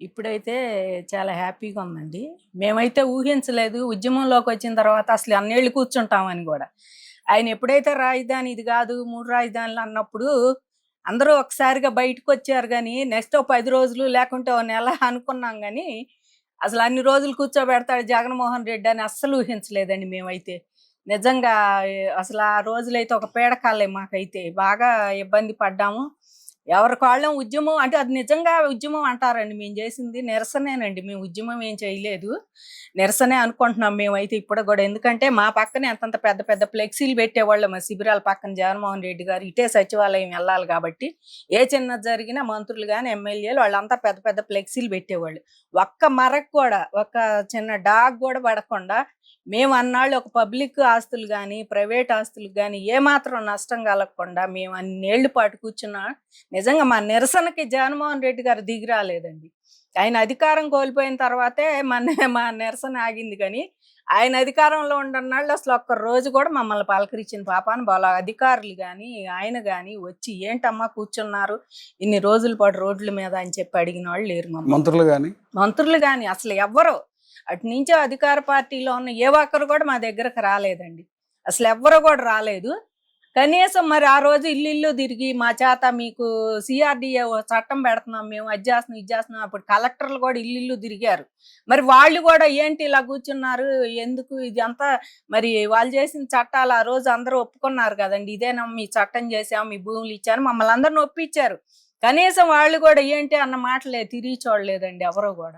ఇప్పుడైతే చాలా హ్యాపీగా ఉందండి. మేమైతే ఊహించలేదు ఉద్యమంలోకి వచ్చిన తర్వాత అసలు అన్నేళ్ళు కూర్చుంటామని గూడా. ఆయన ఎప్పుడైతే రాజధాని ఇది గాదు 3 రాజధానులు అన్నప్పుడు అందరూ ఒకసారిగా బయటకొచ్చారు గానీ, నెక్స్ట్ ఓ 10 రోజులు లేకుంటే ఓ నెల అనుకున్నాం గానీ, అసలు అన్ని రోజులు కూర్చోబెడతాడు జగన్మోహన్ రెడ్డి అని అస్సలు ఊహించలేదండి మేమైతే. నిజంగా అసలు ఆ రోజులైతే ఒక పీడకలే మాకైతే. బాగా ఇబ్బంది పడ్డాము. ఎవరికాళ్ళం ఉద్యమం అంటే అది నిజంగా ఉద్యమం అంటారండి. మేము చేసింది నిరసనేనండి. మేము ఉద్యమం ఏం చేయలేదు. నిరసనే అనుకుంటున్నాం మేమైతే ఇప్పుడు గూడా. ఎందుకంటే మా పక్కనే అంతంత పెద్ద పెద్ద ఫ్లెక్సీలు పెట్టేవాళ్ళు మా శిబిరాల పక్కన జగన్మోహన్ రెడ్డి గారు. ఇటే సచివాలయం వెళ్ళాలి కాబట్టి ఏ చిన్నది జరిగినా మంత్రులు గాని, ఎమ్మెల్యేలు వాళ్ళంతా పెద్ద పెద్ద ఫ్లెక్సీలు పెట్టేవాళ్ళు. ఒక్క మరకు కూడా ఒక చిన్న డాగ్ గూడా పడకుండా మేము అన్నాళ్ళు ఒక పబ్లిక్ ఆస్తులు గాని, ప్రైవేట్ ఆస్తులకు గాని ఏమాత్రం నష్టం కలగకుండా మేము అన్నేళ్ల పాటు కూర్చున్నా నిజంగా మా నిరసనకి జగన్మోహన్ రెడ్డి గారు దిగి రాలేదండి. ఆయన అధికారం కోల్పోయిన తర్వాతే మా నిరసన ఆగింది కానీ, ఆయన అధికారంలో ఉండన్నాళ్ళు అసలు ఒక్క రోజు కూడా మమ్మల్ని పలకరించిన పాపాన పోలా. అధికారులు గాని, ఆయన గాని వచ్చి ఏంటమ్మా కూర్చున్నారు ఇన్ని రోజుల పాటు రోడ్ల మీద అని చెప్పి అడిగిన వాళ్ళు లేరు మమ్మల్ని. మంత్రులు గాని అసలు ఎవ్వరు అటు నుంచో అధికార పార్టీలో ఉన్న ఏ ఒక్కరు కూడా మా దగ్గరకు రాలేదండి. అసలు ఎవ్వరు కూడా రాలేదు. కనీసం మరి ఆ రోజు ఇల్లు తిరిగి మా చేత మీకు సిఆర్‌డిఏ చట్టం పెడుతున్నాం మేము అది చేస్తున్నాం ఇది చేస్తున్నాం అప్పుడు కలెక్టర్లు కూడా ఇల్లు తిరిగారు. మరి వాళ్ళు కూడా ఏంటి ఇలా కూర్చున్నారు ఎందుకు ఇది అంతా మరి వాళ్ళు చేసిన చట్టాలు ఆ రోజు అందరూ ఒప్పుకున్నారు కదండి. ఇదేనా మీ చట్టం చేసాం మీ భూములు ఇచ్చారు మమ్మల్ని అందరిని ఒప్పించారు. కనీసం వాళ్ళు కూడా ఏంటి అన్న మాటలే తిరిగి చూడలేదండి ఎవరో కూడా.